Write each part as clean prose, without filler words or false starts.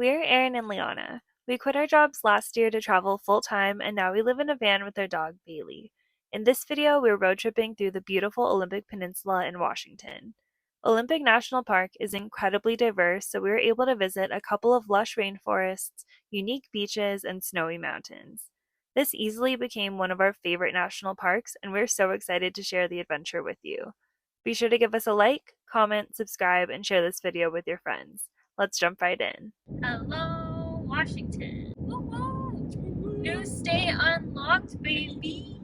We're Aaron and Liana. We quit our jobs last year to travel full-time, and now we live in a van with our dog, Bailey. In this video, we're road tripping through the beautiful Olympic Peninsula in Washington. Olympic National Park is incredibly diverse, so we were able to visit a couple of lush rainforests, unique beaches, and snowy mountains. This easily became one of our favorite national parks, and we're so excited to share the adventure with you. Be sure to give us a like, comment, subscribe, and share this video with your friends. Let's jump right in. Hello, Washington. Woo-hoo! New state unlocked, baby.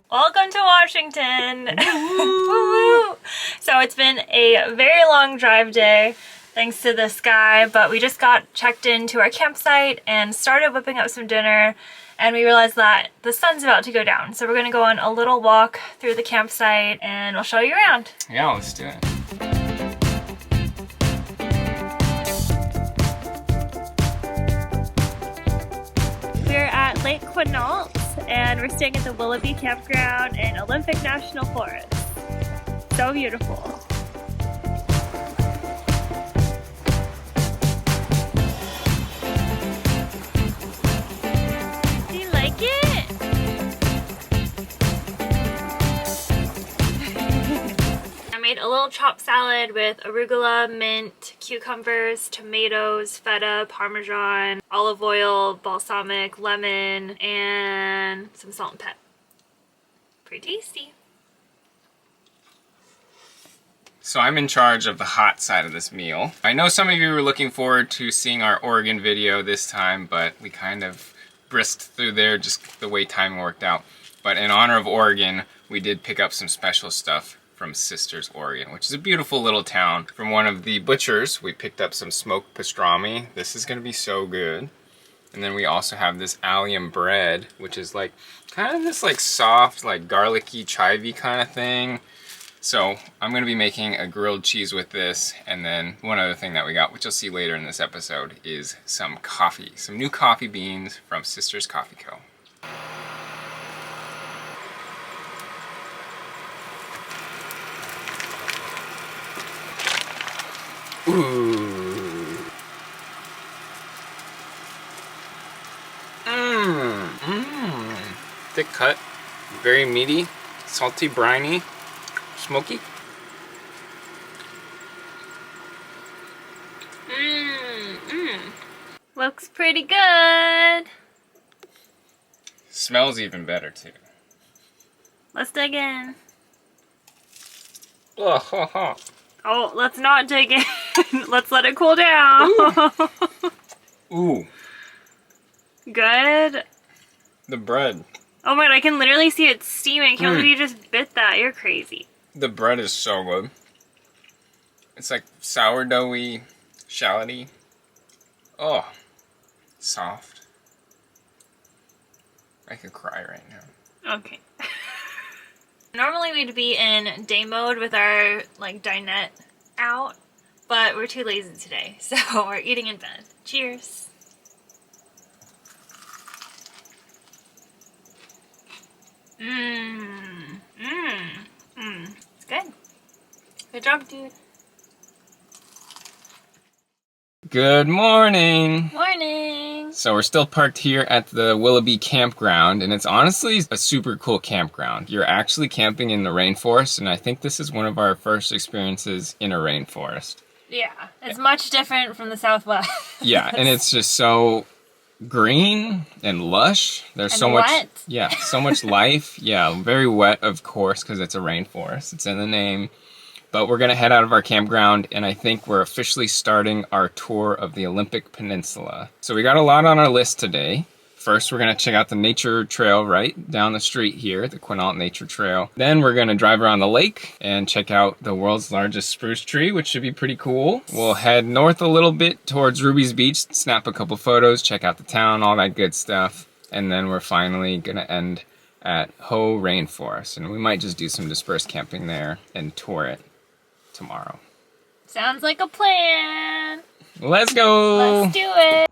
Welcome to Washington. Woo-hoo! So it's been a very long drive day thanks to this guy, but we just got checked into our campsite and started whipping up some dinner, and we realized that the sun's about to go down. So we're gonna go on a little walk through the campsite and we'll show you around. Yeah, let's do it. We're at Lake Quinault and we're staying at the Willoughby Campground in Olympic National Forest. So beautiful. Do you like it? I made a little chopped salad with arugula, mint, cucumbers, tomatoes, feta, parmesan, olive oil, balsamic, lemon, and some salt and pep. Pretty tasty. So I'm in charge of the hot side of this meal. I know some of you were looking forward to seeing our Oregon video this time, but we kind of brisked through there just the way timing worked out. But in honor of Oregon, we did pick up some special stuff from Sisters, Oregon, which is a beautiful little town. From one of the butchers, we picked up some smoked pastrami. This is gonna be so good. And then we also have this allium bread, which is like kind of this like soft, like garlicky, chivy kind of thing. So I'm gonna be making a grilled cheese with this, and then one other thing that we got, which you'll see later in this episode, is some coffee, some new coffee beans from Sisters Coffee Co. Ooh. Thick cut, very meaty, salty, briny, smoky. Looks pretty good. Smells even better too. Let's dig in. Oh, Oh, let's not dig in. Let's let it cool down. Ooh, Good. the bread. Oh my god, I can literally see it steaming. I can't believe you just bit that. You're crazy. The bread is so good. It's like sourdoughy, shalloty. Oh, soft. I could cry right now. Okay. Normally we'd be in day mode with our like dinette out, but we're too lazy today, so we're eating in bed. Cheers. It's good. Good job, dude. Good morning. Morning. So we're still parked here at the Willoughby campground, and it's honestly a super cool campground. You're actually camping in the rainforest, and I think this is one of our first experiences in a rainforest. Yeah, it's much different from the Southwest. Yeah, and it's just so green and lush. There's And so much, wet. yeah, so much life. Yeah, very wet, of course, because it's a rainforest. It's in the name. But we're gonna head out of our campground, and I think we're officially starting our tour of the Olympic Peninsula. So we got a lot on our list today. First, we're gonna check out the nature trail right down the street here, the Quinault Nature Trail. Then we're gonna drive around the lake and check out the world's largest spruce tree, which should be pretty cool. We'll head north a little bit towards Ruby's Beach, snap a couple photos, check out the town, all that good stuff. And then we're finally gonna end at Hoh Rainforest, and we might just do some dispersed camping there and tour it tomorrow. Sounds like a plan. Let's go! Let's do it.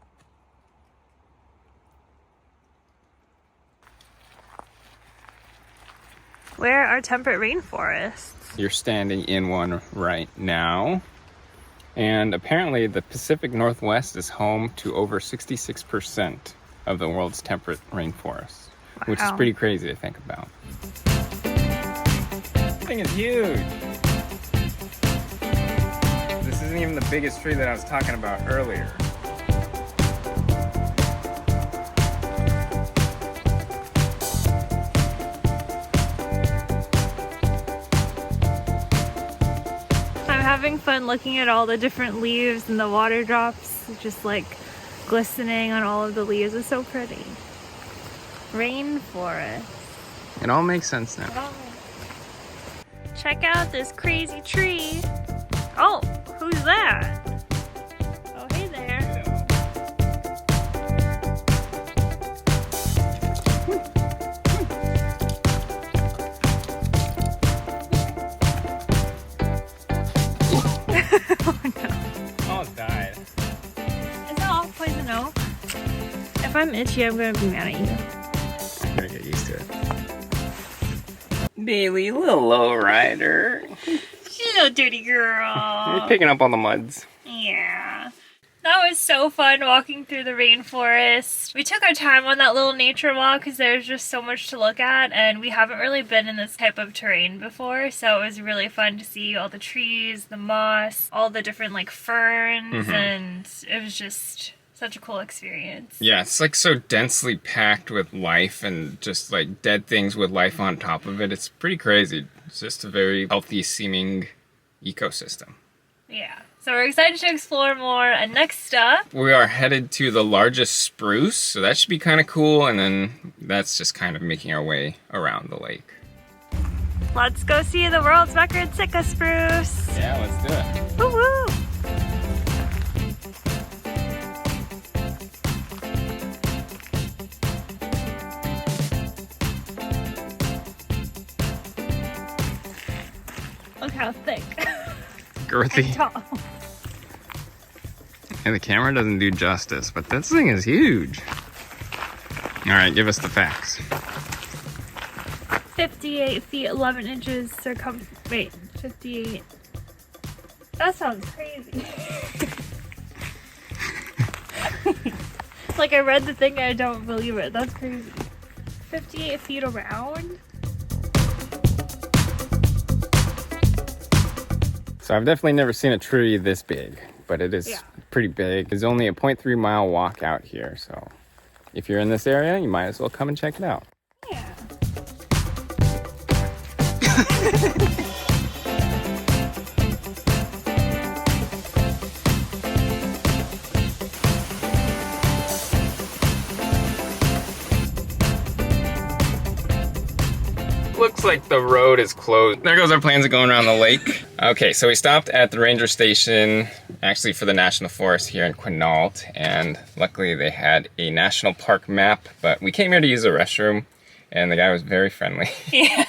Where are temperate rainforests? You're standing in one right now. And apparently the Pacific Northwest is home to over 66% of the world's temperate rainforests, which is pretty crazy to think about. This thing is huge. This isn't even the biggest tree that I was talking about earlier. Having fun looking at all the different leaves and the water drops just like glistening on all of the leaves. It's so pretty. Rainforest. It all makes sense now. Check out this crazy tree. Oh, who's that? Oh, hey there. Oh no. All died. Is that all poison oak? If I'm itchy, I'm gonna be mad at you. I'm gonna get used to it. Bailey, little lowrider. She's a little dirty girl. You're picking up all the muds. Yeah. That was so fun walking through the rainforest. We took our time on that little nature walk because there's just so much to look at, and we haven't really been in this type of terrain before, so it was really fun to see all the trees, the moss, all the different like ferns, and it was just such a cool experience. Yeah, it's like so densely packed with life and just like dead things with life on top of it. It's pretty crazy. It's just a very healthy seeming ecosystem. Yeah. So we're excited to explore more, and next up, we are headed to the largest spruce, so that should be kind of cool, and then that's just kind of making our way around the lake. Let's go see the world's record Sitka spruce. Yeah, let's do it. Woo woo! Look how thick. Girthy. And tall. And the camera doesn't do justice, but this thing is huge. All right, give us the facts. 58 feet, 11 inches circumference. Wait, 58. That sounds crazy. Like I read the thing and I don't believe it. That's crazy. 58 feet around? So I've definitely never seen a tree this big, but it is pretty big. There's only a 0.3 mile walk out here, so if you're in this area, you might as well come and check it out. Yeah. Looks like the road is closed. There goes our plans of going around the lake. Okay, so we stopped at the ranger station, actually for the national forest here in Quinault, and luckily they had a national park map, but we came here to use the restroom, and the guy was very friendly. Yeah.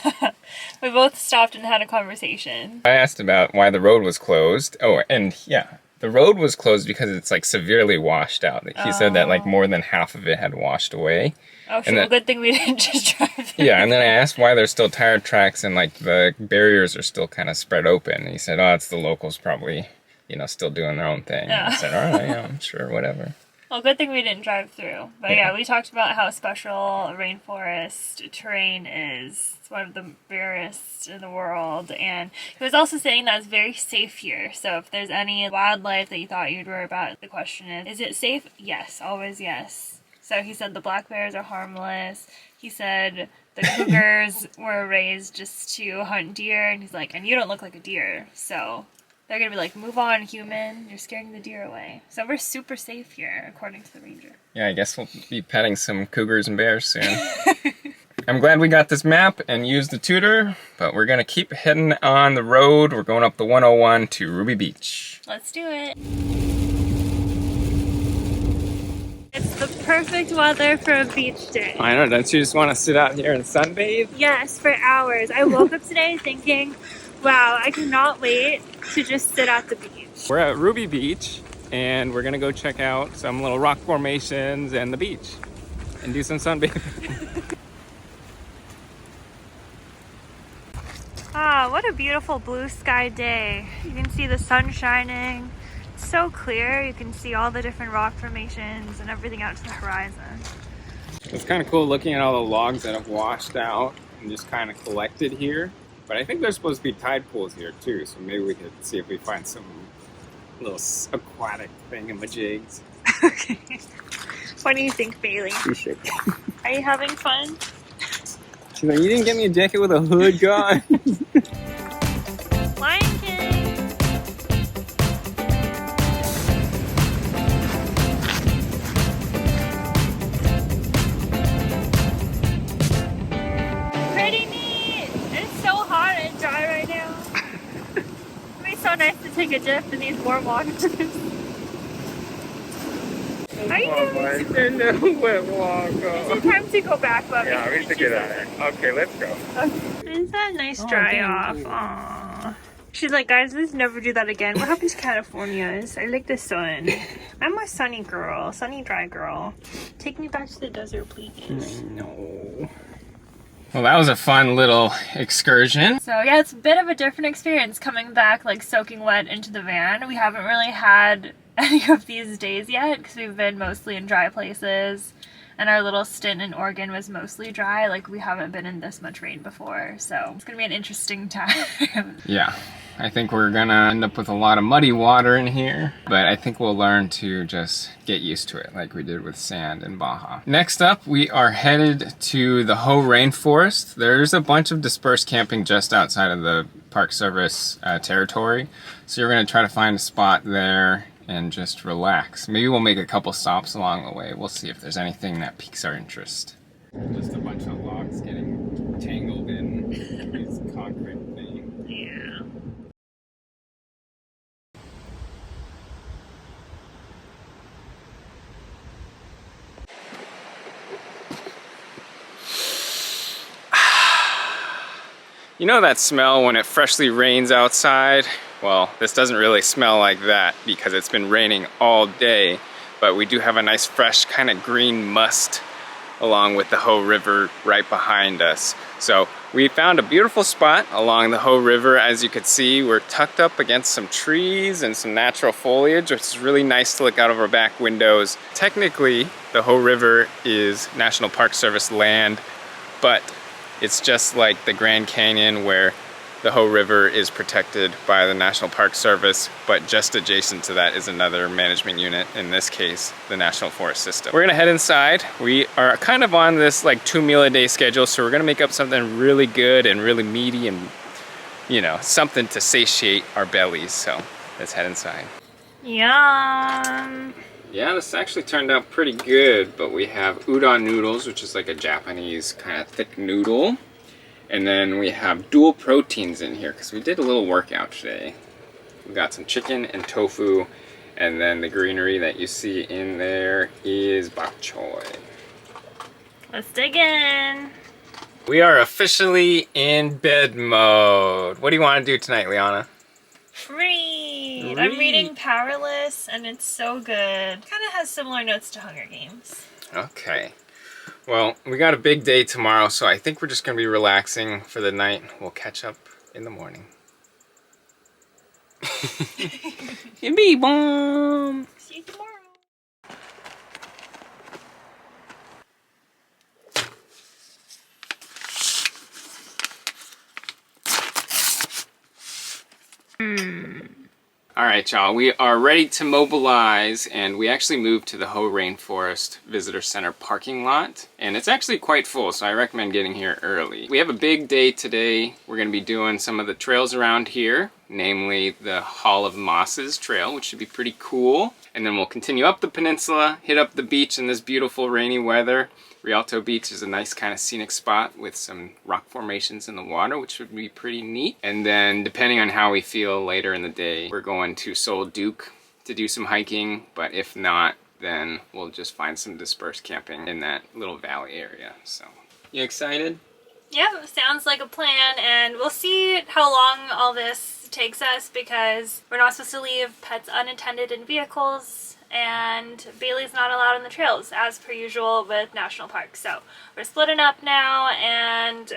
We both stopped and had a conversation. I asked about why the road was closed. Oh, and yeah, the road was closed because it's like severely washed out. He said that like more than half of it had washed away. Oh, sure. Well, good thing we didn't just drive through. Yeah, and then I asked why there's still tire tracks and like the barriers are still kind of spread open. And he said, oh, it's the locals probably, you know, still doing their own thing. Yeah. I said, all right, yeah, I'm sure, whatever. Well, good thing we didn't drive through. But yeah, we talked about how special rainforest terrain is. It's one of the rarest in the world. And he was also saying that it's very safe here. So if there's any wildlife that you thought you'd worry about, the question is it safe? Yes, always yes. So he said the black bears are harmless. He said the cougars were raised just to hunt deer. And he's like, and you don't look like a deer. So they're going to be like, move on, human. You're scaring the deer away. So we're super safe here, according to the ranger. Yeah, I guess we'll be petting some cougars and bears soon. I'm glad we got this map and used the tutor, but we're going to keep heading on the road. We're going up the 101 to Ruby Beach. Let's do it. It's the perfect weather for a beach day. I know, don't you just want to sit out here and sunbathe? Yes, for hours. I woke up today thinking, wow, I cannot wait to just sit at the beach. We're at Ruby Beach, and we're gonna go check out some little rock formations and the beach, and do some sunbathing. Ah, what a beautiful blue sky day. You can see the sun shining. It's so clear. You can see all the different rock formations and everything out to the horizon. It's kind of cool looking at all the logs that have washed out and just kind of collected here. But I think there's supposed to be tide pools here too, so maybe we could see if we find some little aquatic thingamajigs. Okay. What do you think, Bailey? You should. Are you having fun? She's like, you didn't get me a jacket with a hood, guy. Lion King! Pretty neat! It's so hot and dry right now. It'd be so nice to take a dip in these warm waters. Are you Is it time to go back? But yeah, we need to get out of here. Okay, let's go. Is that a nice dry off? Aww. She's like, guys, let's never do that again. What happened to California's? I like the sun. I'm a sunny girl, sunny dry girl. Take me back to the desert, please. No. Well, that was a fun little excursion. So yeah, it's a bit of a different experience coming back, like soaking wet into the van. We haven't really had any of these days yet because we've been mostly in dry places, and our little stint in Oregon was mostly dry. Like, we haven't been in this much rain before, so it's gonna be an interesting time. Yeah, I think we're gonna end up with a lot of muddy water in here, but I think we'll learn to just get used to it like we did with sand in Baja. Next up, we are headed to the Hoh Rainforest. There's a bunch of dispersed camping just outside of the Park Service territory, so you're gonna try to find a spot there and just relax. Maybe we'll make a couple stops along the way. We'll see if there's anything that piques our interest. Just a bunch of logs getting tangled in these concrete things. Yeah. You know that smell when it freshly rains outside? Well, this doesn't really smell like that because it's been raining all day, but we do have a nice fresh kind of green must along with the Hoh River right behind us. So we found a beautiful spot along the Hoh River. As you could see, we're tucked up against some trees and some natural foliage, which is really nice to look out of our back windows. Technically, the Hoh River is National Park Service land, but it's just like the Grand Canyon where the Hoh River is protected by the National Park Service, but just adjacent to that is another management unit, in this case, the National Forest System. We're gonna head inside. We are kind of on this like 2-meal-a-day schedule, so we're gonna make up something really good and really meaty and, you know, something to satiate our bellies. So let's head inside. Yum. Yeah, this actually turned out pretty good, but we have udon noodles, which is like a Japanese kind of thick noodle. And then we have dual proteins in here because we did a little workout today. We got some chicken and tofu, and then the greenery that you see in there is bok choy. Let's dig in. We are officially in bed mode. What do you want to do tonight, Liana? Read. I'm reading Powerless, and it's so good. Kind of has similar notes to Hunger Games. Okay. Well, we got a big day tomorrow, so I think we're just going to be relaxing for the night. We'll catch up in the morning. Be bomb. See you tomorrow. All right, y'all, we are ready to mobilize, and we actually moved to the Hoh Rainforest Visitor Center parking lot, and it's actually quite full, so I recommend getting here early. We have a big day today. We're gonna be doing some of the trails around here, namely the Hall of Mosses Trail, which should be pretty cool. And then we'll continue up the peninsula, hit up the beach in this beautiful rainy weather. Rialto Beach is a nice kind of scenic spot with some rock formations in the water, which would be pretty neat. And then depending on how we feel later in the day, we're going to Sol Duc to do some hiking, but if not, then we'll just find some dispersed camping in that little valley area. So, you excited? Yeah, sounds like a plan, and we'll see how long all this takes us because we're not supposed to leave pets unattended in vehicles, and Bailey's not allowed on the trails as per usual with national parks. So we're splitting up now, and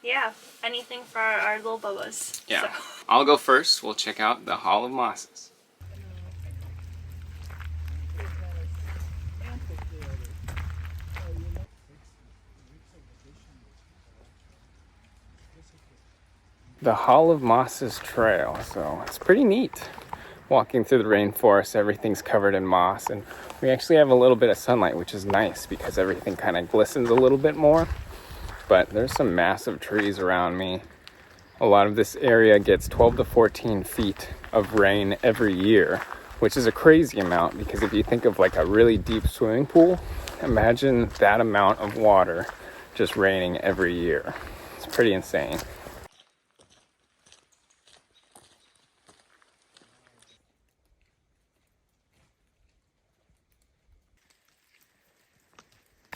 Yeah, anything for our little bubas. Yeah. So. I'll go first. We'll check out the Hall of Mosses. The Hall of Mosses Trail, so it's pretty neat. Walking through the rainforest, everything's covered in moss, and we actually have a little bit of sunlight, which is nice because everything kind of glistens a little bit more. But there's some massive trees around me. A lot of this area gets 12 to 14 feet of rain every year, which is a crazy amount because if you think of like a really deep swimming pool, imagine that amount of water just raining every year. It's pretty insane.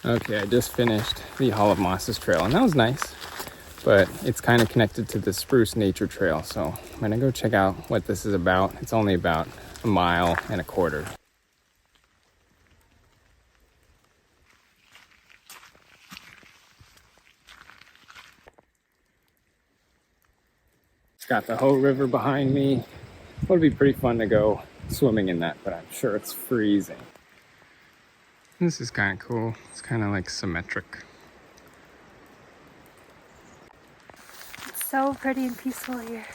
Okay, I just finished the Hall of Mosses Trail, and that was nice, but it's kind of connected to the Spruce Nature Trail, so I'm gonna go check out what this is about. It's only about 1.25 miles. It's got the Hoh River behind me. It would be pretty fun to go swimming in that, but I'm sure it's freezing. This is kind of cool. It's kind of like symmetric. It's so pretty and peaceful here.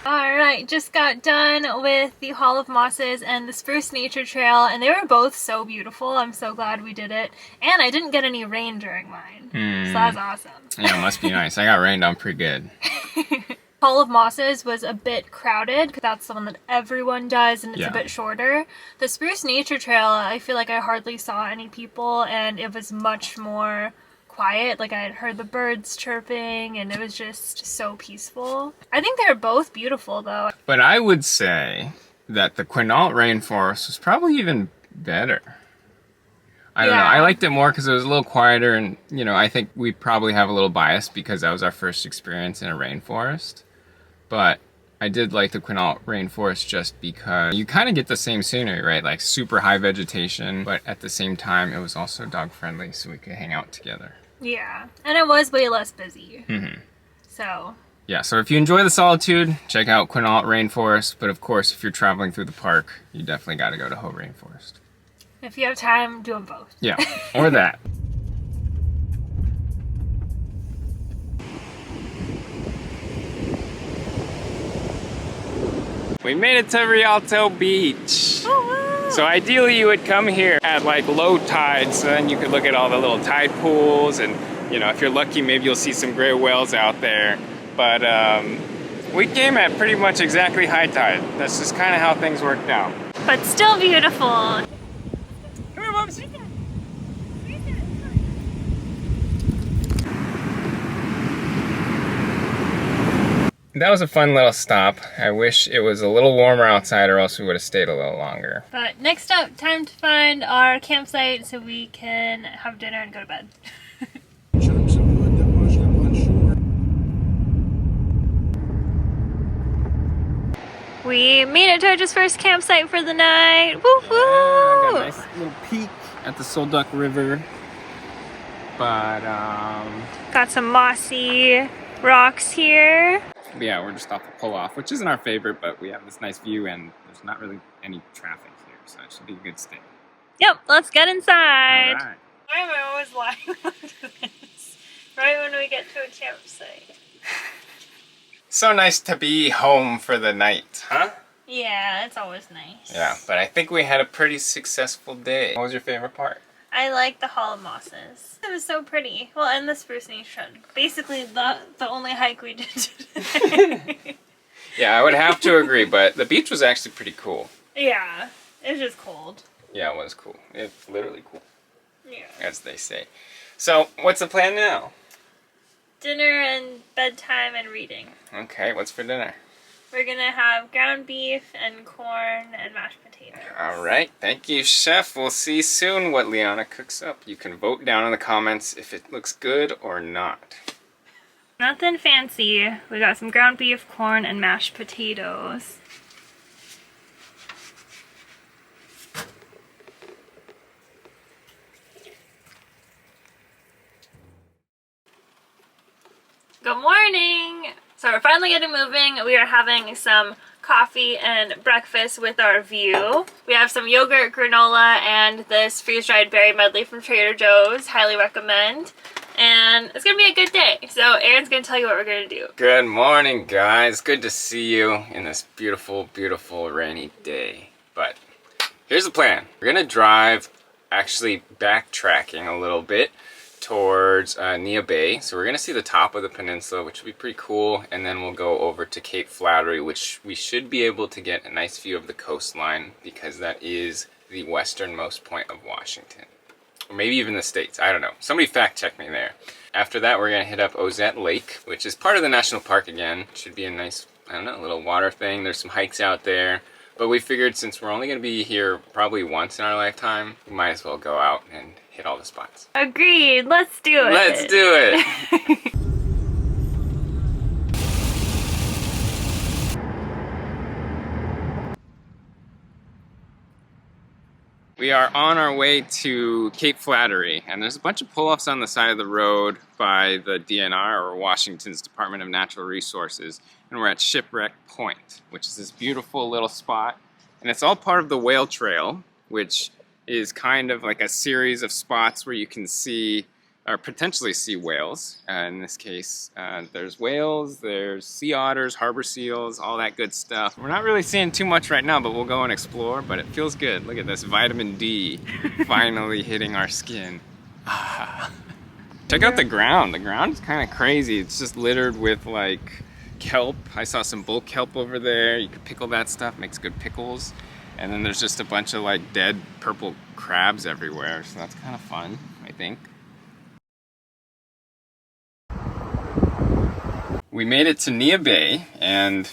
Alright, just got done with the Hall of Mosses and the Spruce Nature Trail, and they were both so beautiful. I'm so glad we did it. And I didn't get any rain during mine. So that's awesome. Yeah, it must be nice. I got rained on pretty good. Hall of Mosses was a bit crowded because that's the one that everyone does and it's a bit shorter. The Spruce Nature Trail, I feel like I hardly saw any people and it was much more quiet. Like I had heard the birds chirping and it was just so peaceful. I think they're both beautiful though. But I would say that the Quinault Rainforest was probably even better. I don't know. I liked it more because it was a little quieter and, you know, I think we probably have a little bias because that was our first experience in a rainforest. But I did like the Quinault Rainforest just because you kind of get the same scenery, right? Like super high vegetation, but at the same time, it was also dog friendly so we could hang out together. Yeah, and it was way less busy. So. Yeah, so if you enjoy the solitude, check out Quinault Rainforest. But of course, if you're traveling through the park, you definitely got to go to Hoh Rainforest. If you have time, do them both. Yeah, or that. We made it to Rialto Beach. Oh, wow. So ideally you would come here at like low tide, so then you could look at all the little tide pools and, you know, if you're lucky, maybe you'll see some gray whales out there. But we came at pretty much exactly high tide. That's just kind of how things worked out. But still beautiful. Come here, Bubs. That was a fun little stop. I wish it was a little warmer outside or else we would have stayed a little longer. But next up, time to find our campsite so we can have dinner and go to bed. Chunks of wood that washed up on shore. We made it to our just first campsite for the night. Woo woo! Got a nice little peek at the Sol Duc River. But got some mossy rocks here. yeah, we're just off the pull-off, which isn't our favorite, but we have this nice view and there's not really any traffic here, so it should be a good stay. Yep, let's get inside. All right. Why am I always lying like this? Right when we get to a campsite. So nice to be home for the night, huh? Yeah, it's always nice. Yeah, but I think we had a pretty successful day. What was your favorite part? I like the Hall of Mosses. It was so pretty. Well, and the Spruce Nature. Basically, the only hike we did today. Yeah, I would have to agree, but the beach was actually pretty cool. Yeah, it was just cold. Yeah, it was cool. It's literally cool. Yeah. As they say. So, what's the plan now? dinner and bedtime and reading. Okay, what's for dinner? We're gonna have ground beef and corn and mashed potatoes. All right, thank you, Chef. We'll see soon what Liana cooks up. You can vote down in the comments if it looks good or not. Nothing fancy. We got some ground beef, corn, and mashed potatoes. Good morning! So we're finally getting moving. We are having some coffee and breakfast with our view. We have some yogurt, granola, and this freeze-dried berry medley from Trader Joe's. Highly recommend. And it's gonna be a good day. So Aaron's gonna tell you what we're gonna do. Good morning, guys. Good to see you in this beautiful, beautiful rainy day. But here's the plan. We're gonna drive, actually backtracking a little bit, towards Neah Bay. So we're gonna see the top of the peninsula, which will be pretty cool, and then we'll go over to Cape Flattery, which we should be able to get a nice view of the coastline because that is the westernmost point of Washington. Or maybe even the States, I don't know. Somebody fact check me there. After that, we're gonna hit up Ozette Lake, which is part of the national park again. Should be a nice, I don't know, little water thing. There's some hikes out there. But we figured since we're only gonna be here probably once in our lifetime, we might as well go out and hit all the spots. Agreed. Let's do it. Let's do it. We are on our way to Cape Flattery, and there's a bunch of pull-offs on the side of the road by the DNR, or Washington's Department of Natural Resources, and we're at Shipwreck Point, which is this beautiful little spot, and it's all part of the Whale Trail, which is kind of like a series of spots where you can see, or potentially see whales. In this case, there's whales, there's sea otters, harbor seals, all that good stuff. We're not really seeing too much right now, but we'll go and explore, but it feels good. Look at this, vitamin D finally hitting our skin. Check out the ground. The ground is kind of crazy. It's just littered with like kelp. I saw some bull kelp over there. You could pickle that stuff, makes good pickles. And then there's just a bunch of like dead purple crabs everywhere, so that's kind of fun, I think. We made it to Neah Bay, and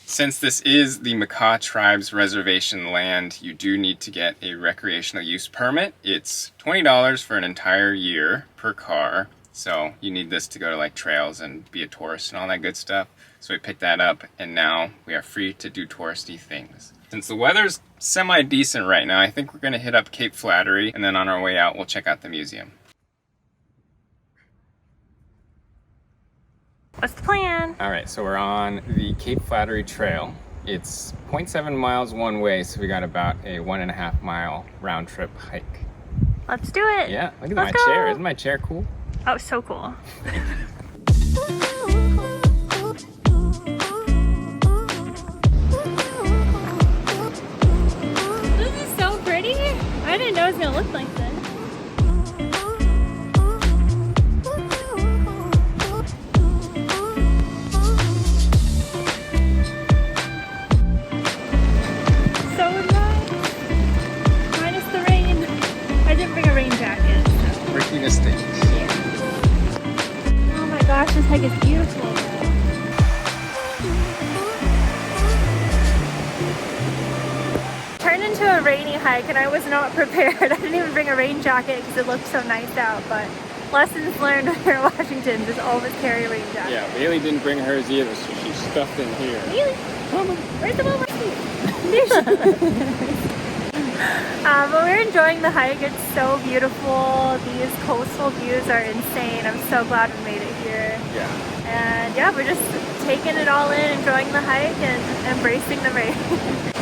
since this is the Makah tribe's reservation land, you do need to get a recreational use permit. It's $20 for an entire year per car, so you need this to go to like trails and be a tourist and all that good stuff. So we picked that up, and now we are free to do touristy things. Since the weather's semi-decent right now, I think we're gonna hit up Cape Flattery, and then on our way out, we'll check out the museum. What's the plan? All right, so we're on the Cape Flattery Trail. It's 0.7 miles one way, so we got about a 1.5 mile round trip hike. Let's do it. Yeah, look at Let's my go. chair. Isn't my chair cool? Oh, so cool. This is so pretty. I didn't know it was gonna look like this. So nice. Minus the rain. I didn't bring a rain jacket. So. Ricky mistake. Oh my gosh, this hike is beautiful. Turned into a rainy hike and I was not prepared. I didn't even bring a rain jacket because it looked so nice out, but lessons learned here in Washington, just always carry a rain jacket. Yeah, Bailey didn't bring hers either, so she's stuffed in here. Really? Where's the mama? But we're enjoying the hike. It's so beautiful. These coastal views are insane. I'm so glad we made it here. Yeah. And yeah, we're just taking it all in, enjoying the hike and embracing the rain.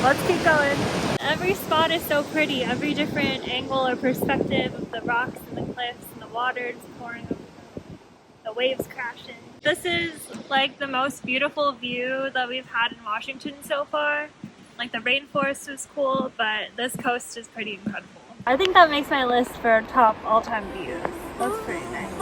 Let's keep going. Every spot is so pretty. Every different angle or perspective of the rocks and the cliffs and the water just pouring over them, the waves crashing. This is like the most beautiful view that we've had in Washington so far. Like the rainforest was cool, but this coast is pretty incredible. I think that makes my list for top all-time views. That's pretty nice.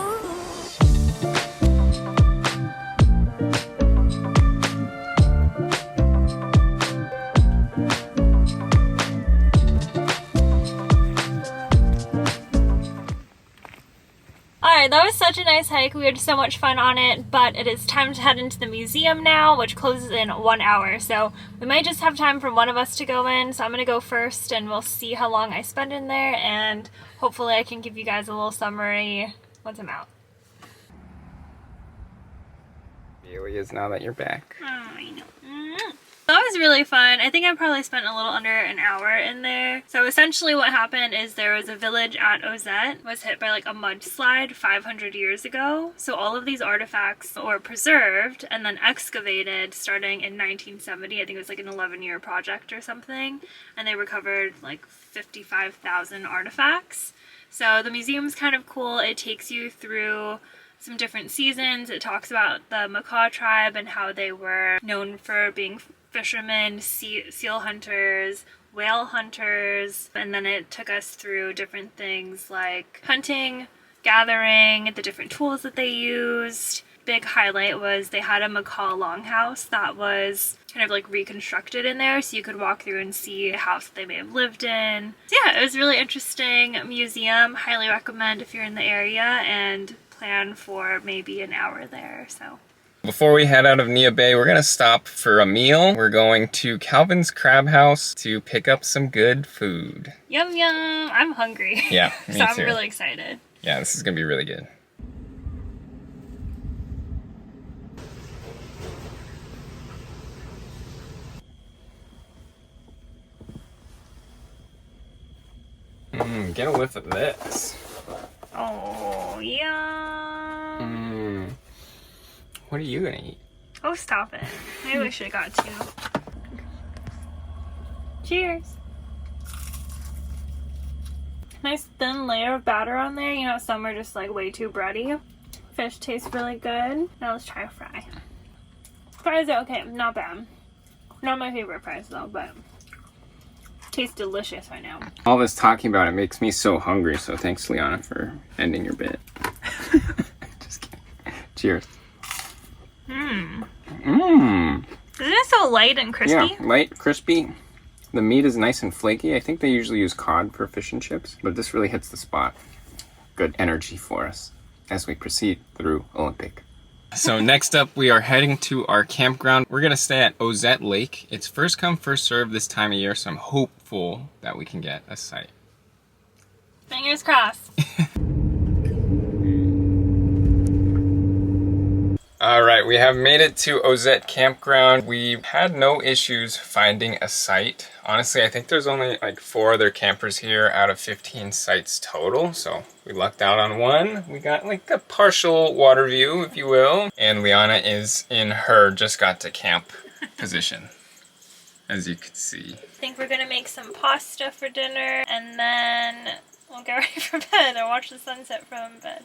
Alright, that was such such a nice hike. We had so much fun on it, but it is time to head into the museum now, which closes in 1 hour. So we might just have time for one of us to go in. So I'm gonna go first and we'll see how long I spend in there, and hopefully I can give you guys a little summary once I'm out. Really is now that you're back. Oh, I know. That was really fun. I think I probably spent a little under an hour in there. So essentially what happened is there was a village at Ozette was hit by like a mudslide 500 years ago. So all of these artifacts were preserved and then excavated starting in 1970. I think it was like an 11-year project or something. And they recovered like 55,000 artifacts. So the museum's kind of cool. It takes you through some different seasons. It talks about the Makah tribe and how they were known for being fishermen, seal hunters, whale hunters, and then it took us through different things like hunting, gathering, the different tools that they used. Big highlight was they had a Makah longhouse that was kind of like reconstructed in there, so you could walk through and see a house that they may have lived in. So yeah, it was a really interesting museum. Highly recommend if you're in the area, and plan for maybe an hour there. So before we head out of Nia Bay, we're gonna stop for a meal. We're going to Calvin's Crab House to pick up some good food. Yum yum! I'm hungry. Yeah, me so too. I'm really excited. Yeah, this is gonna be really good. Get a whiff of this. Oh, yum! What are you gonna eat? Oh, stop it. Maybe we should have got two. Cheers! Nice thin layer of batter on there. You know, some are just like way too bready. Fish tastes really good. Now let's try a fry. Fries are okay, not bad. Not my favorite fries though, but tastes delicious right now. All this talking about it makes me so hungry, so thanks, Liana, for ending your bit. Just kidding. Cheers. Isn't it so light and crispy? Yeah, light, crispy. The meat is nice and flaky. I think they usually use cod for fish and chips, but this really hits the spot. Good energy for us as we proceed through Olympic. So next up, we are heading to our campground. We're gonna stay at Ozette Lake. It's first come, first served this time of year, so I'm hopeful that we can get a site. Fingers crossed. All right, we have made it to Ozette Campground. We had no issues finding a site. Honestly, I think there's only like 4 other campers here out of 15 sites total. So we lucked out on one. We got like a partial water view, if you will. And Liana is in her just got to camp position, as you can see. I think we're gonna make some pasta for dinner and then we'll get ready for bed and watch the sunset from bed.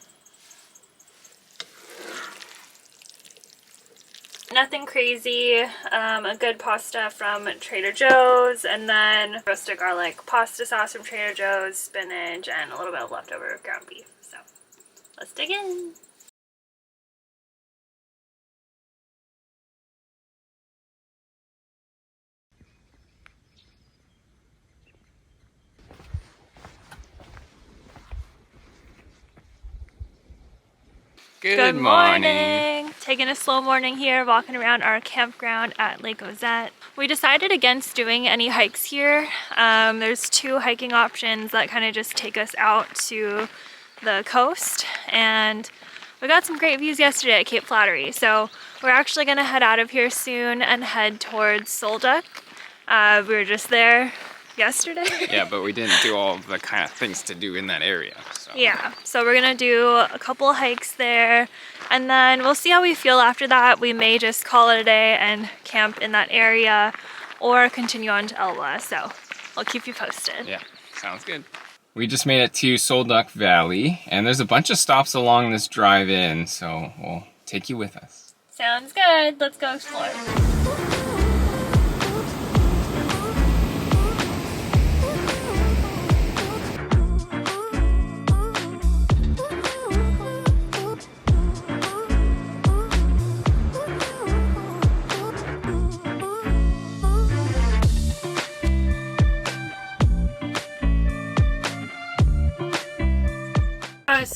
Nothing crazy, a good pasta from Trader Joe's, and then roasted garlic pasta sauce from Trader Joe's, spinach, and a little bit of leftover ground beef. So let's dig in. Good morning. Taking a slow morning here, walking around our campground at Lake Ozette. We decided against doing any hikes here. There's 2 hiking options that kind of just take us out to the coast, and we got some great views yesterday at Cape Flattery. So we're actually gonna head out of here soon and head towards Sol Duc. We were just there yesterday. Yeah, but we didn't do all the kind of things to do in that area. So. Yeah, so we're gonna do a couple hikes there, and then we'll see how we feel after that. We may just call it a day and camp in that area, or continue on to Elba. So I'll keep you posted. Yeah, sounds good. We just made it to Sol Duc Valley, and there's a bunch of stops along this drive in, so we'll take you with us. Sounds good. Let's go explore.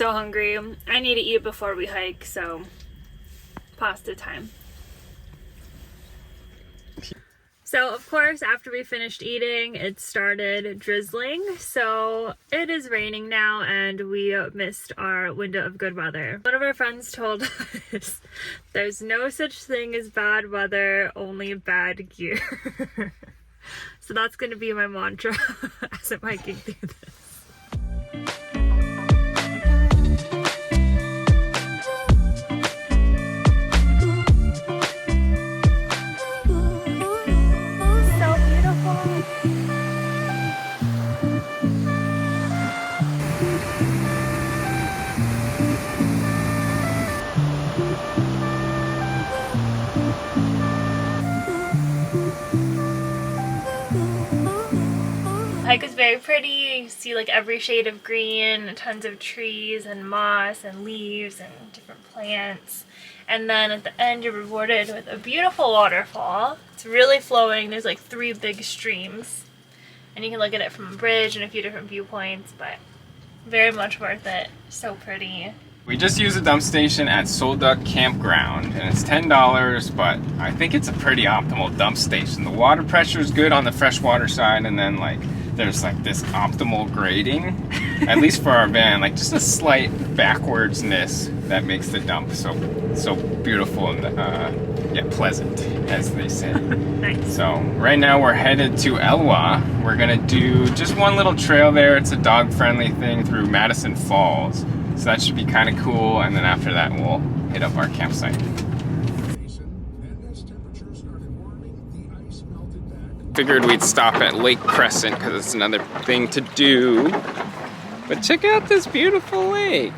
so hungry. I need to eat before we hike, so pasta time. So of course, after we finished eating, it started drizzling. So it is raining now and we missed our window of good weather. One of our friends told us there's no such thing as bad weather, only bad gear. So that's going to be my mantra as I'm hiking through this. The hike is very pretty. You see like every shade of green, tons of trees and moss and leaves and different plants. And then at the end you're rewarded with a beautiful waterfall. It's really flowing. There's like 3 big streams. And you can look at it from a bridge and a few different viewpoints, but very much worth it. So pretty. We just used a dump station at Sol Duc campground, and it's $10, but I think it's a pretty optimal dump station. The water pressure is good on the freshwater side, and then like there's like this optimal grading, at least for our van, like just a slight backwardsness that makes the dump so beautiful and yeah, pleasant, as they say. Nice. So right now we're headed to Elwha. We're gonna do just one little trail there. It's a dog-friendly thing through Madison Falls. So that should be kind of cool, and then after that we'll hit up our campsite. Figured we'd stop at Lake Crescent because it's another thing to do. But check out this beautiful lake.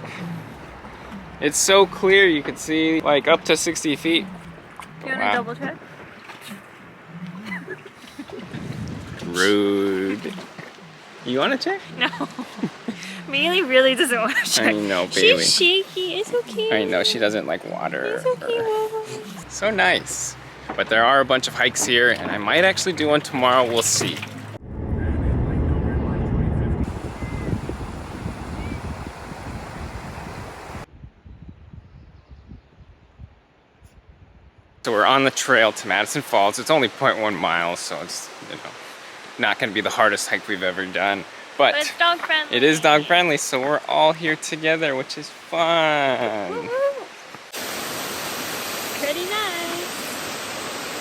It's so clear, you can see like up to 60 feet. You want to double check? Rude. You want to check? No. Bailey really doesn't want to check. I know, Bailey. She's shaky. It's okay. I know, she doesn't like water. It's okay, Mama. So nice. But there are a bunch of hikes here, and I might actually do one tomorrow. We'll see. So we're on the trail to Madison Falls. It's only 0.1 miles, so it's, you know, not going to be the hardest hike we've ever done. But it's dog friendly. It is dog friendly, so we're all here together, which is fun. Woo-hoo. Pretty nice.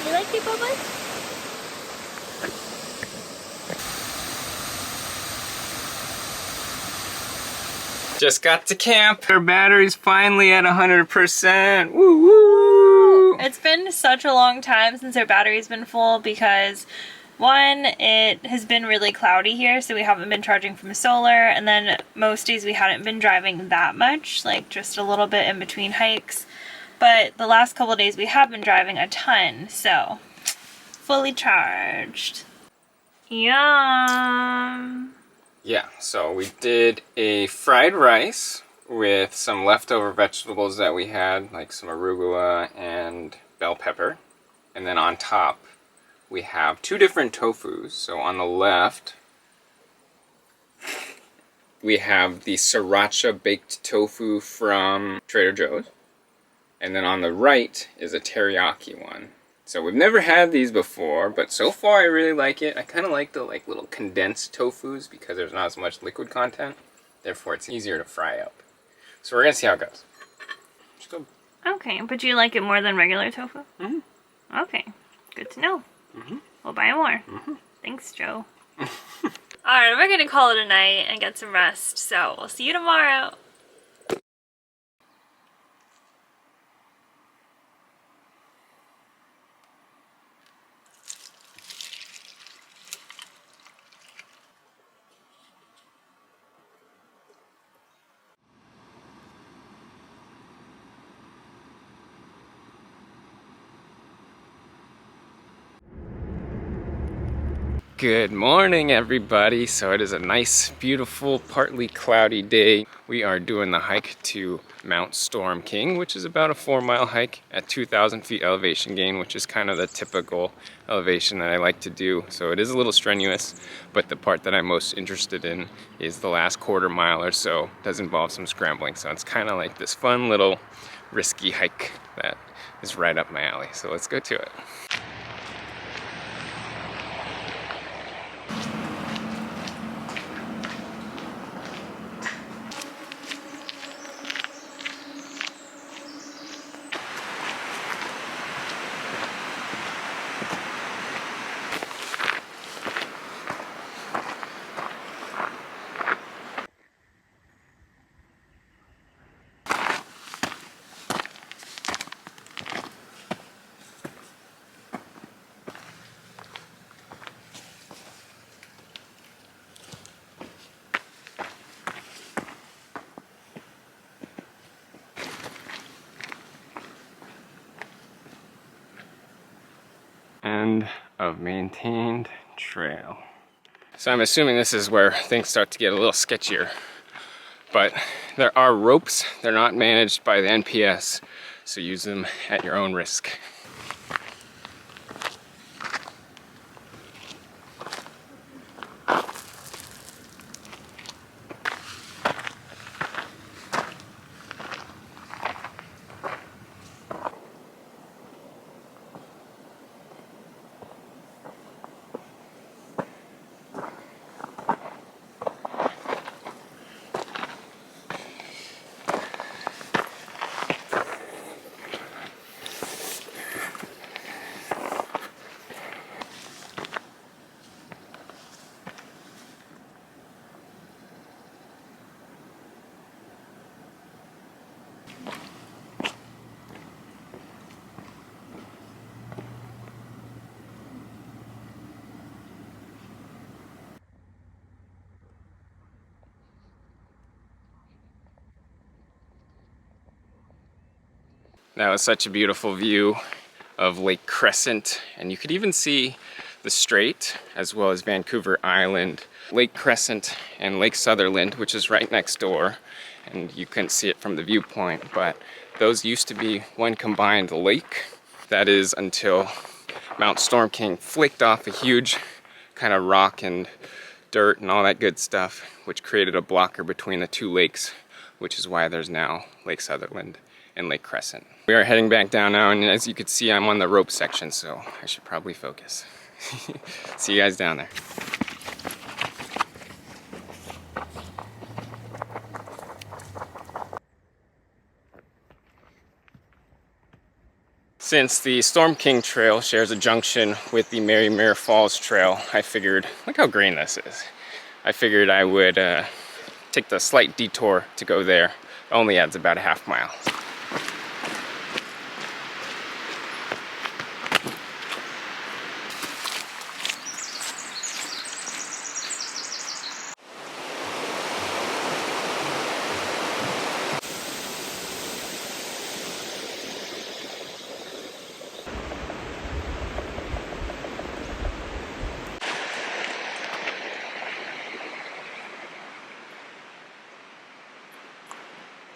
You like it, Bubba? Just got to camp. Our battery's finally at 100%. Woo woo! It's been such a long time since our battery's been full because one, it has been really cloudy here, so we haven't been charging from solar, and then most days we hadn't been driving that much, like just a little bit in between hikes. But the last couple of days we have been driving a ton, so fully charged. Yum! Yeah, so we did a fried rice with some leftover vegetables that we had, like some arugula and bell pepper. And then on top, we have 2 different tofus. So on the left, we have the sriracha baked tofu from Trader Joe's. And then on the right is a teriyaki one. So we've never had these before, but so far I really like it. I kind of like the little condensed tofus because there's not as much liquid content. Therefore it's easier to fry up. So we're gonna see how it goes. Let's go. Okay, but do you like it more than regular tofu? Mm-hmm. Okay, good to know. Mm-hmm. We'll buy more. Mm-hmm. Thanks, Joe. Alright, we're gonna call it a night and get some rest, so we'll see you tomorrow. Good morning, everybody. So it is a nice, beautiful, partly cloudy day. We are doing the hike to Mount Stormking, which is about a 4-mile hike at 2,000 feet elevation gain, which is kind of the typical elevation that I like to do. So it is a little strenuous, but the part that I'm most interested in is the last quarter mile or so. It does involve some scrambling. So it's kind of like this fun little risky hike that is right up my alley. So let's go to it. End of maintained trail. So I'm assuming this is where things start to get a little sketchier, but there are ropes. They're not managed by the NPS, so use them at your own risk. That was such a beautiful view of Lake Crescent, and you could even see the Strait as well as Vancouver Island, Lake Crescent and Lake Sutherland, which is right next door, and you couldn't see it from the viewpoint, but those used to be one combined lake. That is until Mount Stormking flaked off a huge kind of rock and dirt and all that good stuff, which created a blocker between the two lakes, which is why there's now Lake Sutherland and Lake Crescent. We are heading back down now, and as you can see, I'm on the rope section, so I should probably focus. See you guys down there. Since the Stormking Trail shares a junction with the Makah Falls Trail, I figured, look how green this is. I figured I would take the slight detour to go there. It only adds about a half mile.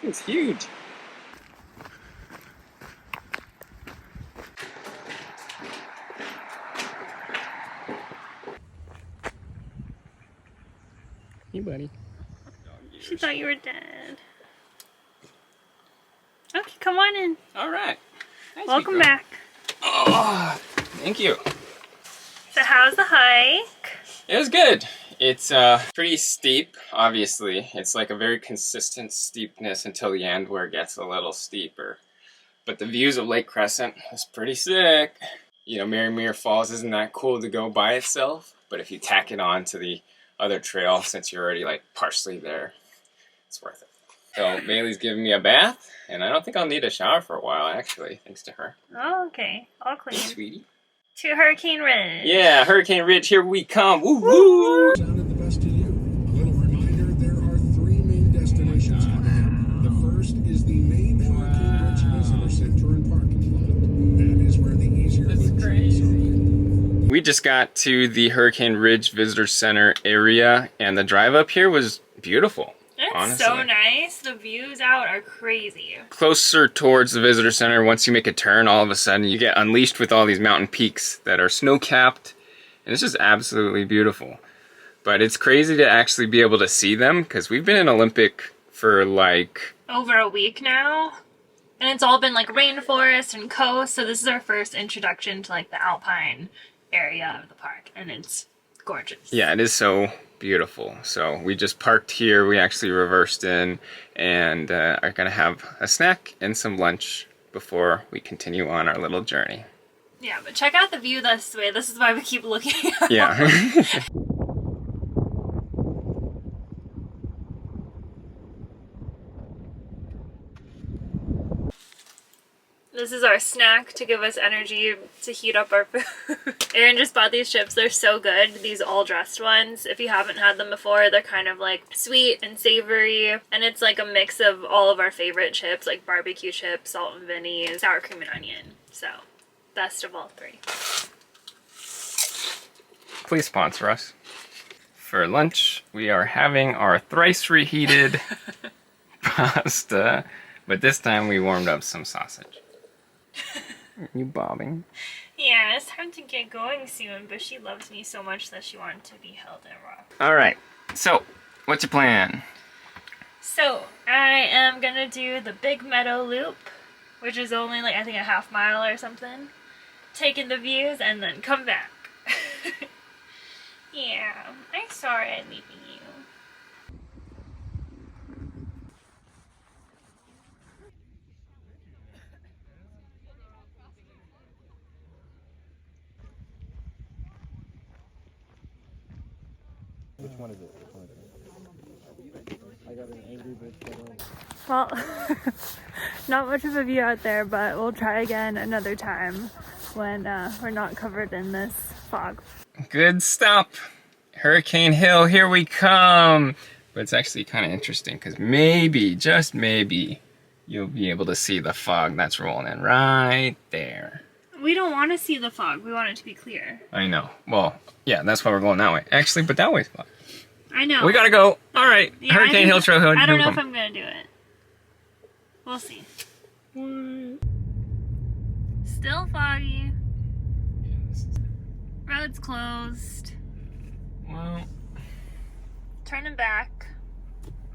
It's huge. Hey, buddy. She thought you were dead. Okay, come on in. All right. Nice. Welcome back. Oh, thank you. So how's the hike? It was good. It's pretty steep, obviously. It's like a very consistent steepness until the end where it gets a little steeper. But the views of Lake Crescent was pretty sick. You know, Makah Falls isn't that cool to go by itself, but if you tack it on to the other trail, since you're already like partially there, it's worth it. So Bailey's giving me a bath, and I don't think I'll need a shower for a while, actually, thanks to her. Oh, okay. All clean. Sweetie. To Hurricane Ridge. Yeah, Hurricane Ridge, here we come. Woo woo! Sounded the best to you. A little reminder, there are 3 main destinations coming up. The first is the main Hurricane Ridge Visitor Center and Parking Lot. That is where the easier loop trails are. just got to the Hurricane Ridge Visitor Center area, and the drive up here was beautiful. It's honestly. so nice. The views out are crazy. Closer towards the visitor center, once you make a turn, all of a sudden you get unleashed with all these mountain peaks that are snow-capped, and it's just absolutely beautiful. But it's crazy to actually be able to see them, because we've been in Olympic for like... over a week now. And it's all been like rainforest and coast, so this is our first introduction to like the alpine area of the park, and it's gorgeous. Yeah, it is so beautiful. So we just parked here, we actually reversed in, and are gonna have a snack and some lunch before we continue on our little journey. Yeah, but check out the view this way. This is why we keep looking at Yeah. This is our snack to give us energy to heat up our food. Aaron just bought these chips. They're so good. These all dressed ones. If you haven't had them before, they're kind of like sweet and savory. And it's like a mix of all of our favorite chips, like barbecue chips, salt and vinny, sour cream and onion. So, best of all three. Please sponsor us. For lunch, we are having our thrice reheated pasta, but this time we warmed up some sausage. You bobbing? Yeah, it's time to get going soon, but she loves me so much that she wanted to be held in a rock. Alright, so, what's your plan? So, I am gonna do the Big Meadow Loop, which is only like, I think a half mile or something. Take in the views and then come back. Yeah, I'm sorry I'm leaving you. Which one is it? I got an angry bitch. Well, not much of a view out there, but we'll try again another time when we're not covered in this fog. Good stop. Hurricane Hill, here we come. But it's actually kind of interesting because maybe, just maybe, you'll be able to see the fog that's rolling in right there. We don't want to see the fog. We want it to be clear. I know. Well, yeah, that's why we're going that way. Actually, but that way's fine. I know. We gotta go. All right. Yeah, Hurricane Hill Trail. I don't know if I'm gonna do it. We'll see. Still foggy. Road's closed. Well, Turning back.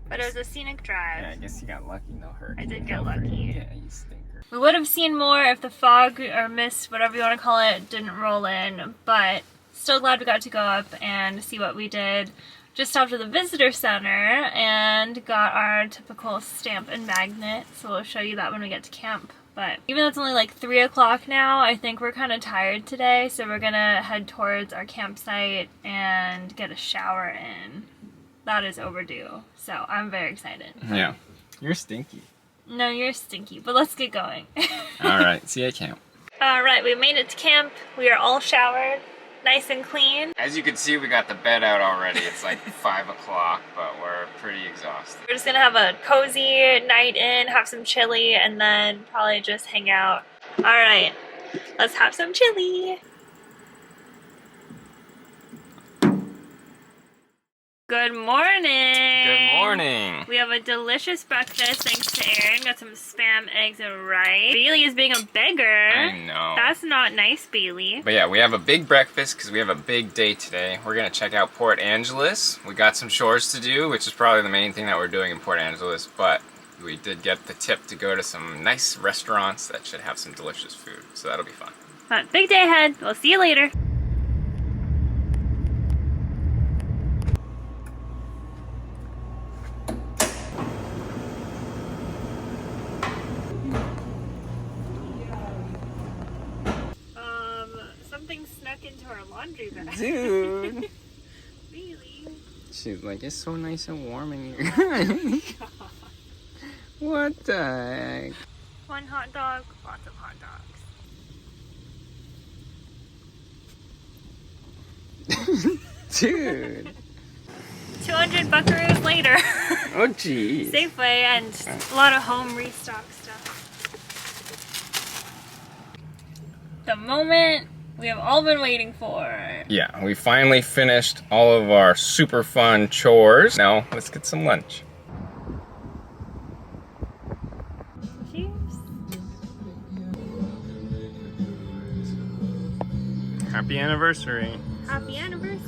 But it was a scenic drive. yeah, I guess you got lucky. No hurricane. I did get lucky. Yeah, you stinker. We would have seen more if the fog or mist, whatever you want to call it, didn't roll in, but still glad we got to go up and see what we did. Just stopped at the visitor center and got our typical stamp and magnet, so we'll show you that when we get to camp. But even though it's only like 3 o'clock now, I think we're kind of tired today, so we're gonna head towards our campsite and get a shower in. That is overdue, so I'm very excited. Yeah. You're stinky. No, you're stinky, but let's get going. All right. See you at camp. Alright, we made it to camp. We are all showered, nice and clean. As you can see, we got the bed out already. It's like 5 o'clock, but we're pretty exhausted. We're just gonna have a cozy night in, have some chili, and then probably just hang out. Alright, let's have some chili. Good morning! Good morning! We have a delicious breakfast thanks to Aaron. Got some spam, eggs, and rice. Bailey is being a beggar. I know. That's not nice, Bailey. But yeah, we have a big breakfast because we have a big day today. We're going to check out Port Angeles. We got some chores to do, which is probably the main thing that we're doing in Port Angeles, but we did get the tip to go to some nice restaurants that should have some delicious food, so that'll be fun. But big day ahead. We'll see you later. Something snuck into our laundry bag. Dude! Really? She's like, it's so nice and warm in here. What the heck? One hot dog, lots of hot dogs. Dude! 200 buckaroos later. Oh geez. Safeway and a lot of home restock stuff. The moment we have all been waiting for. Yeah, we finally finished all of our super fun chores. Now, let's get some lunch. Cheers. Happy anniversary. Happy anniversary.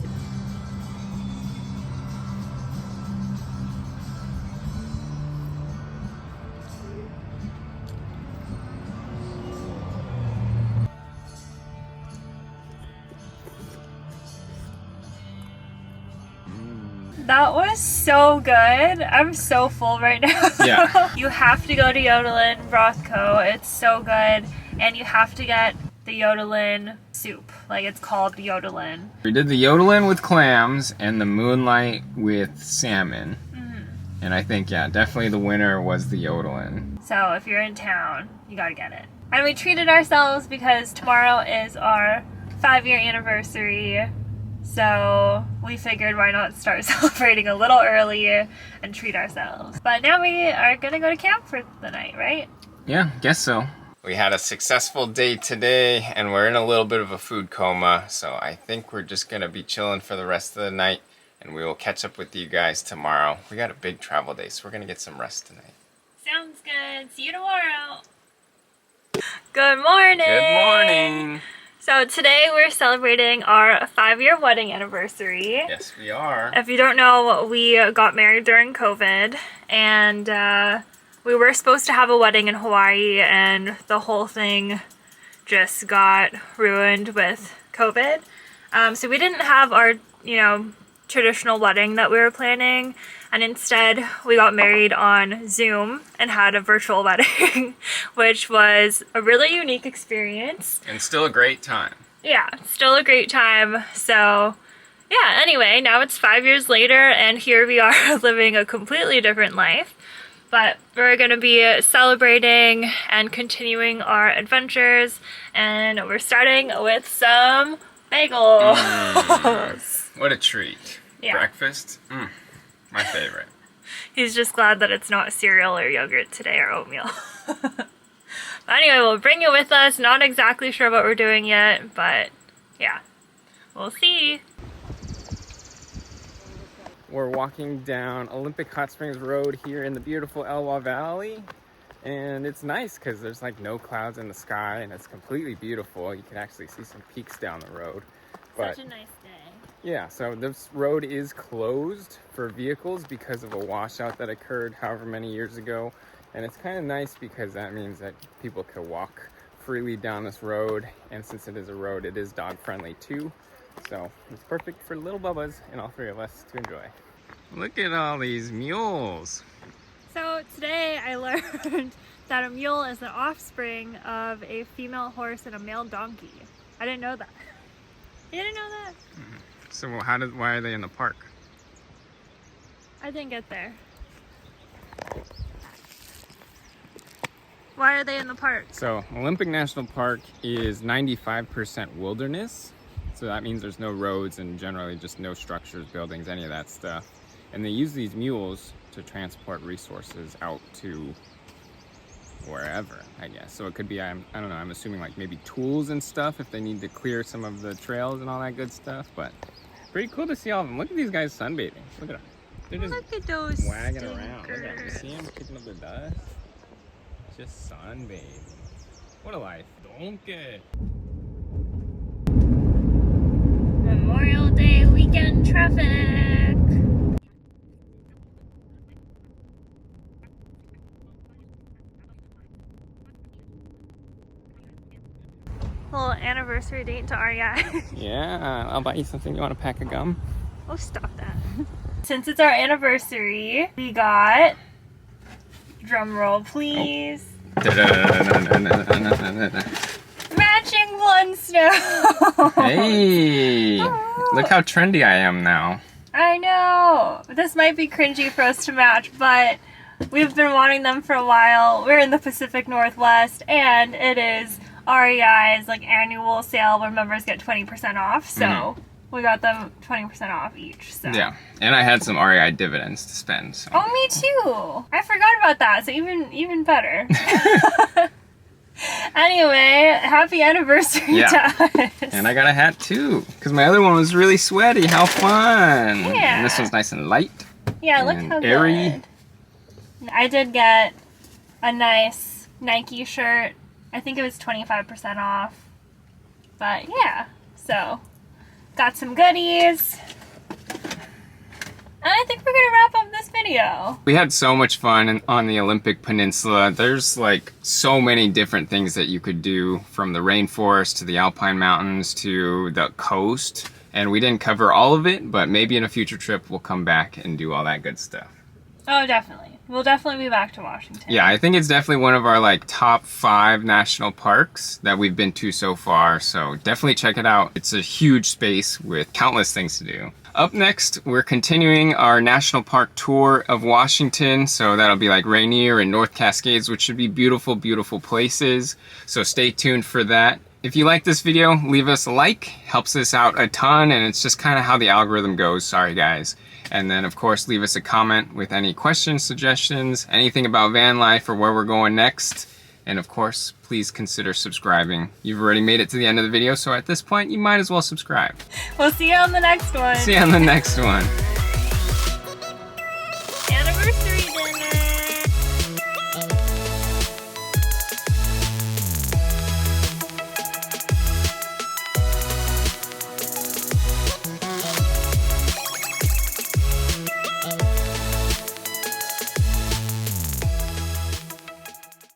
That was so good. I'm so full right now. Yeah. You have to go to Yodelin Rothko. It's so good. And you have to get the Yodelin soup. Like, it's called Yodelin. We did the yodelin with clams and the moonlight with salmon. And I think, yeah, definitely the winner was the yodelin. So if you're in town, you gotta get it. And we treated ourselves because tomorrow is our 5-year anniversary. So we figured why not start celebrating a little earlier and treat ourselves. But now we are gonna go to camp for the night, right? Yeah, guess so. We had a successful day today and we're in a little bit of a food coma. So I think we're just gonna be chilling for the rest of the night and we will catch up with you guys tomorrow. We got a big travel day, so we're gonna get some rest tonight. Sounds good. See you tomorrow. Good morning. Good morning. So today we're celebrating our 5-year wedding anniversary. Yes, we are. If you don't know, we got married during COVID and we were supposed to have a wedding in Hawaii and the whole thing just got ruined with COVID. So we didn't have our, traditional wedding that we were planning, and instead we got married on Zoom and had a virtual wedding, which was a really unique experience. And still a great time. Yeah, still a great time. So yeah, anyway, now it's 5 years later and here we are living a completely different life. But we're gonna be celebrating and continuing our adventures, and we're starting with some bagels. What a treat. Yeah. Breakfast? My favorite. He's just glad that it's not cereal or yogurt today or oatmeal. But anyway, we'll bring you with us. Not exactly sure what we're doing yet, but yeah, we'll see. We're walking down Olympic Hot Springs Road here in the beautiful Elwha Valley. And it's nice because there's like no clouds in the sky and it's completely beautiful. You can actually see some peaks down the road. But Such a nice day. yeah, so this road is closed for vehicles because of a washout that occurred however many years ago. And it's kind of nice because that means that people can walk freely down this road. And since it is a road, it is dog friendly too. So it's perfect for little bubbas and all 3 of us to enjoy. Look at all these mules. So today I learned that a mule is the offspring of a female horse and a male donkey. I didn't know that. You didn't know that? So why are they in the park? I didn't get there. Why are they in the park? So Olympic National Park is 95% wilderness. So that means there's no roads and generally just no structures, buildings, any of that stuff. And they use these mules to transport resources out to wherever, I guess. So it could be, I don't know, I'm assuming like maybe tools and stuff if they need to clear some of the trails and all that good stuff. But pretty cool to see all of them. Look at these guys sunbathing. Look at them. They're just Look at those wagging around. Look at them. You stinkers. see them kicking up the dust? Just sunbathing. What a life. Donkey. Memorial Day weekend traffic. Little anniversary date to REI. Yeah, I'll buy you something. You want a pack of gum? Oh, stop that. Since it's our anniversary, we got, drum roll please, matching one snow. Hey, look how trendy I am now. I know. This might be cringy for us to match, but we've been wanting them for a while. We're in the Pacific Northwest, and it is REI's like annual sale where members get 20% off. So we got them 20% off each. So Yeah, and I had some REI dividends to spend. So. oh, me too. I forgot about that. So even better. Anyway, happy anniversary Yeah. to us. And I got a hat too, because my other one was really sweaty. How fun! Yeah. And this one's nice and light. Yeah, look and how airy. good. I did get a nice Nike shirt. I think it was 25% off. But yeah, so got some goodies. And I think we're gonna wrap up this video. We had so much fun on the Olympic Peninsula. There's like so many different things that you could do, from the rainforest to the alpine mountains to the coast. And we didn't cover all of it, but maybe in a future trip we'll come back and do all that good stuff. Oh, definitely. We'll definitely be back to Washington. Yeah, I think it's definitely one of our like top 5 national parks that we've been to so far. So definitely check it out. It's a huge space with countless things to do. Up next, we're continuing our national park tour of Washington. So that'll be like Rainier and North Cascades, which should be beautiful, beautiful places. So stay tuned for that. If you like this video, leave us a like. Helps us out a ton, and it's just kind of how the algorithm goes. Sorry, guys. And then, of course, leave us a comment with any questions, suggestions, anything about van life or where we're going next. And of course, please consider subscribing. You've already made it to the end of the video, so at this point, you might as well subscribe. We'll see you on the next one. See you on the next one.